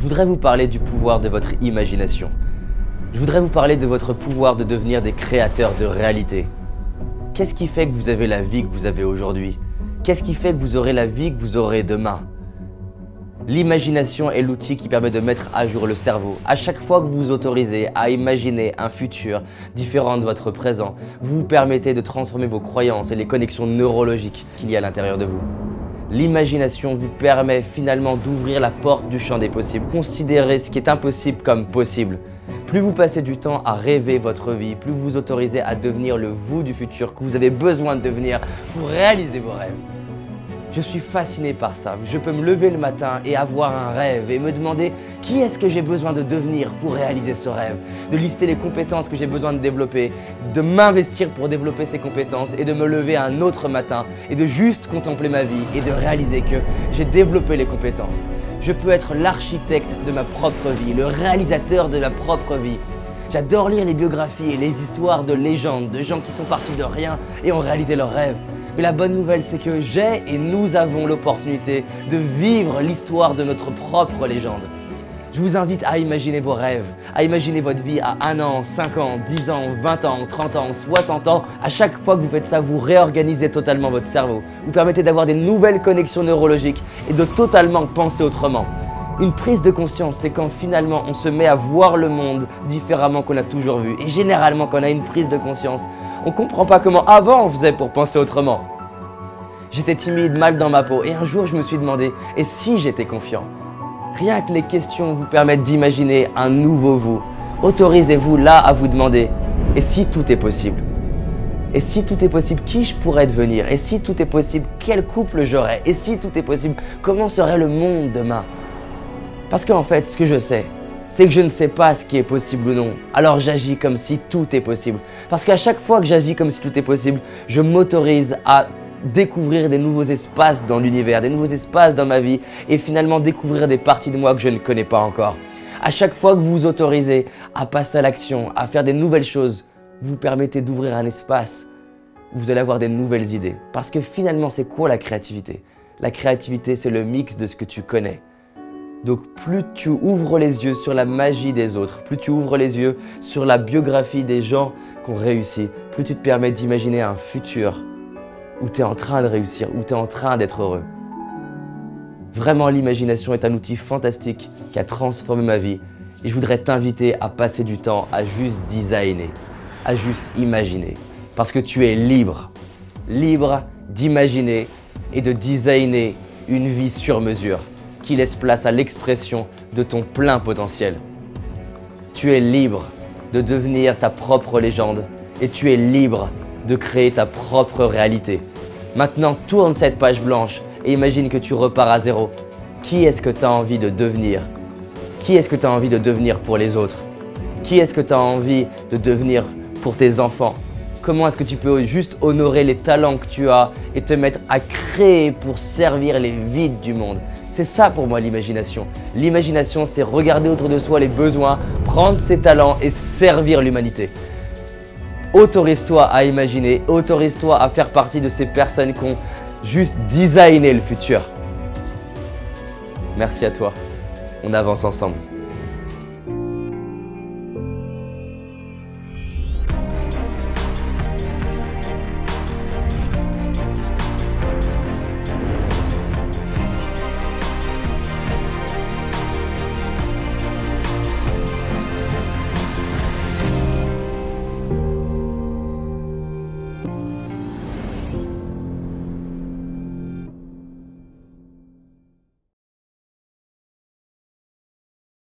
voudrais vous parler du pouvoir de votre imagination. Je voudrais vous parler de votre pouvoir de devenir des créateurs de réalité. Qu'est-ce qui fait que vous avez la vie que vous avez aujourd'hui? Qu'est-ce qui fait que vous aurez la vie que vous aurez demain? L'imagination est l'outil qui permet de mettre à jour le cerveau. À chaque fois que vous vous autorisez à imaginer un futur différent de votre présent, vous vous permettez de transformer vos croyances et les connexions neurologiques qu'il y a à l'intérieur de vous. L'imagination vous permet finalement d'ouvrir la porte du champ des possibles. Considérez ce qui est impossible comme possible. Plus vous passez du temps à rêver votre vie, plus vous vous autorisez à devenir le vous du futur que vous avez besoin de devenir pour réaliser vos rêves. Je suis fasciné par ça. Je peux me lever le matin et avoir un rêve et me demander qui est-ce que j'ai besoin de devenir pour réaliser ce rêve, de lister les compétences que j'ai besoin de développer, de m'investir pour développer ces compétences et de me lever un autre matin et de juste contempler ma vie et de réaliser que j'ai développé les compétences. Je peux être l'architecte de ma propre vie, le réalisateur de ma propre vie. J'adore lire les biographies et les histoires de légendes, de gens qui sont partis de rien et ont réalisé leurs rêves. Mais la bonne nouvelle, c'est que j'ai et nous avons l'opportunité de vivre l'histoire de notre propre légende. Je vous invite à imaginer vos rêves, à imaginer votre vie à 1 an, 5 ans, 10 ans, 20 ans, 30 ans, 60 ans. À chaque fois que vous faites ça, vous réorganisez totalement votre cerveau. Vous permettez d'avoir des nouvelles connexions neurologiques et de totalement penser autrement. Une prise de conscience, c'est quand finalement on se met à voir le monde différemment qu'on a toujours vu. Et généralement, quand on a une prise de conscience, on ne comprend pas comment avant on faisait pour penser autrement. J'étais timide, mal dans ma peau et un jour je me suis demandé, et si j'étais confiant? Rien que les questions vous permettent d'imaginer un nouveau vous. Autorisez-vous là à vous demander, et si tout est possible? Et si tout est possible, qui je pourrais devenir? Et si tout est possible, quel couple j'aurais? Et si tout est possible, comment serait le monde demain? Parce qu'en fait, ce que je sais, c'est que je ne sais pas ce qui est possible ou non. Alors j'agis comme si tout est possible. Parce qu'à chaque fois que j'agis comme si tout est possible, je m'autorise à découvrir des nouveaux espaces dans l'univers, des nouveaux espaces dans ma vie et finalement découvrir des parties de moi que je ne connais pas encore. À chaque fois que vous vous autorisez à passer à l'action, à faire des nouvelles choses, vous permettez d'ouvrir un espace. Vous allez avoir des nouvelles idées. Parce que finalement, c'est quoi la créativité? La créativité, c'est le mix de ce que tu connais. Donc plus tu ouvres les yeux sur la magie des autres, plus tu ouvres les yeux sur la biographie des gens qui ont réussi, plus tu te permets d'imaginer un futur où tu es en train de réussir, où tu es en train d'être heureux. Vraiment, l'imagination est un outil fantastique qui a transformé ma vie et je voudrais t'inviter à passer du temps à juste designer, à juste imaginer. Parce que tu es libre, libre d'imaginer et de designer une vie sur mesure qui laisse place à l'expression de ton plein potentiel. Tu es libre de devenir ta propre légende et tu es libre de créer ta propre réalité. Maintenant, tourne cette page blanche et imagine que tu repars à zéro. Qui est-ce que tu as envie de devenir? Qui est-ce que tu as envie de devenir pour les autres? Qui est-ce que tu as envie de devenir pour tes enfants? Comment est-ce que tu peux juste honorer les talents que tu as et te mettre à créer pour servir les vides du monde? C'est ça pour moi l'imagination. L'imagination, c'est regarder autour de soi les besoins, prendre ses talents et servir l'humanité. Autorise-toi à imaginer, autorise-toi à faire partie de ces personnes qui ont juste designé le futur. Merci à toi. On avance ensemble.